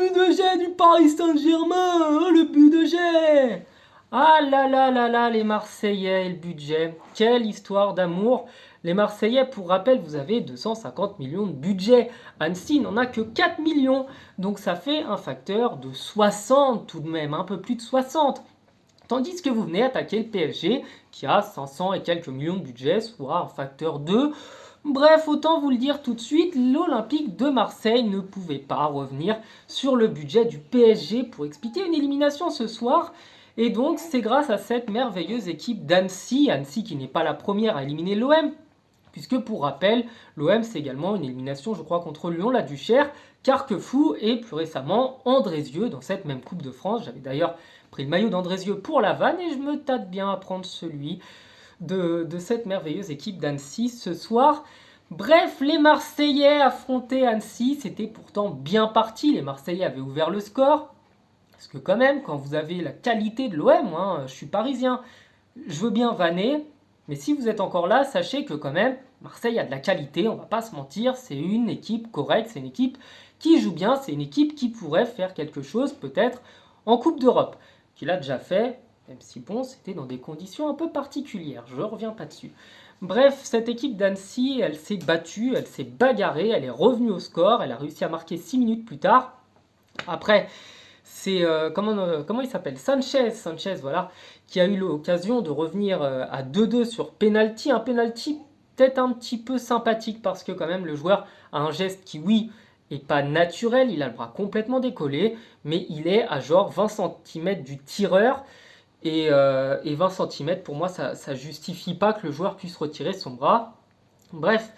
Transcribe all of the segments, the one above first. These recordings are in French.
but de jet du Paris Saint-Germain, oh, le but de jet. Ah là là là là, les Marseillais et le budget. Quelle histoire d'amour. Les Marseillais, pour rappel, vous avez 250 millions de budget. Annecy n'en a que 4 millions. Donc ça fait un facteur de 60 tout de même, un peu plus de 60. Tandis que vous venez attaquer le PSG qui a 500 et quelques millions de budget, soit un facteur 2. Bref, autant vous le dire tout de suite, l'Olympique de Marseille ne pouvait pas revenir sur le budget du PSG pour expliquer une élimination ce soir. Et donc, c'est grâce à cette merveilleuse équipe d'Annecy, Annecy qui n'est pas la première à éliminer l'OM, puisque pour rappel, l'OM c'est également une élimination, je crois, contre Lyon-la-Duchère, Carquefou et plus récemment Andrézieux dans cette même Coupe de France. J'avais d'ailleurs pris le maillot d'Andrézieux pour la vanne et je me tâte bien à prendre celui de cette merveilleuse équipe d'Annecy ce soir. Bref, les Marseillais affrontaient Annecy, c'était pourtant bien parti, les Marseillais avaient ouvert le score, parce que quand même, quand vous avez la qualité de l'OM, hein, je suis parisien, je veux bien vanner, mais si vous êtes encore là, sachez que quand même, Marseille a de la qualité, on va pas se mentir, c'est une équipe correcte, c'est une équipe qui joue bien, c'est une équipe qui pourrait faire quelque chose peut-être en Coupe d'Europe, qu'il a déjà fait, même si bon, c'était dans des conditions un peu particulières, je ne reviens pas dessus. Bref, cette équipe d'Annecy, elle s'est battue, elle s'est bagarrée, elle est revenue au score, elle a réussi à marquer 6 minutes plus tard. Après, c'est comment il s'appelle, Sanchez, voilà, qui a eu l'occasion de revenir à 2-2 sur penalty, un penalty peut-être un petit peu sympathique parce que quand même le joueur a un geste qui, oui, est pas naturel, il a le bras complètement décollé, mais il est à genre 20 cm du tireur et 20 cm pour moi ça justifie pas que le joueur puisse retirer son bras. Bref,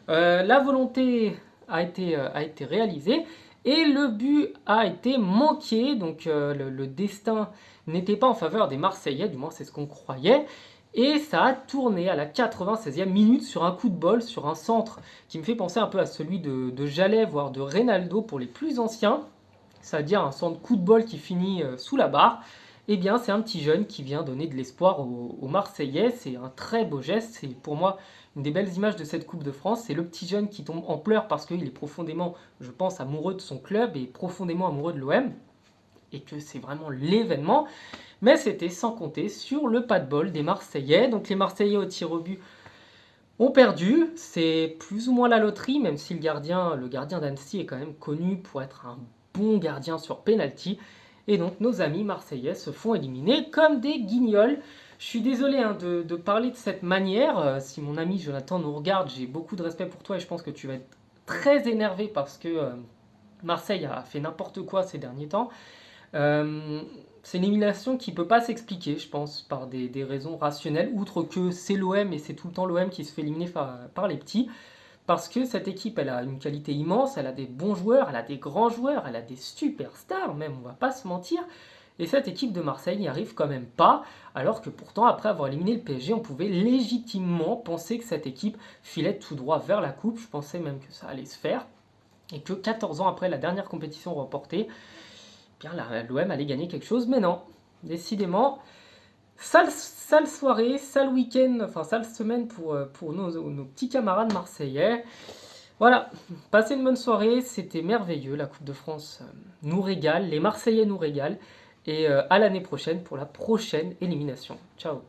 la volonté a été réalisée et le but a été manqué, donc le destin n'était pas en faveur des Marseillais, du moins c'est ce qu'on croyait, et ça a tourné à la 96e minute sur un coup de bol, sur un centre qui me fait penser un peu à celui de Jallet, voire de Reynaldo pour les plus anciens, c'est-à-dire un centre coup de bol qui finit sous la barre. Eh bien, c'est un petit jeune qui vient donner de l'espoir aux Marseillais. C'est un très beau geste. C'est pour moi une des belles images de cette Coupe de France. C'est le petit jeune qui tombe en pleurs parce qu'il est profondément, je pense, amoureux de son club et profondément amoureux de l'OM. Et que c'est vraiment l'événement. Mais c'était sans compter sur le pas de bol des Marseillais. Donc les Marseillais au tir au but ont perdu. C'est plus ou moins la loterie, même si le gardien d'Annecy est quand même connu pour être un bon gardien sur penalty. Et donc nos amis marseillais se font éliminer comme des guignols. Je suis désolé hein, de parler de cette manière. Si mon ami Jonathan nous regarde, j'ai beaucoup de respect pour toi et je pense que tu vas être très énervé parce que Marseille a fait n'importe quoi ces derniers temps. C'est une élimination qui ne peut pas s'expliquer, je pense, par des raisons rationnelles, outre que c'est l'OM et c'est tout le temps l'OM qui se fait éliminer par les petits. Parce que cette équipe, elle a une qualité immense, elle a des bons joueurs, elle a des grands joueurs, elle a des superstars même, on va pas se mentir. Et cette équipe de Marseille n'y arrive quand même pas, alors que pourtant, après avoir éliminé le PSG, on pouvait légitimement penser que cette équipe filait tout droit vers la coupe. Je pensais même que ça allait se faire. Et que 14 ans après la dernière compétition remportée, eh bien l'OM allait gagner quelque chose, mais non. Décidément, sale soirée, sale week-end, enfin sale semaine pour nos petits camarades marseillais. Voilà, passez une bonne soirée, c'était merveilleux, la Coupe de France nous régale, les Marseillais nous régalent, et à l'année prochaine pour la prochaine élimination. Ciao.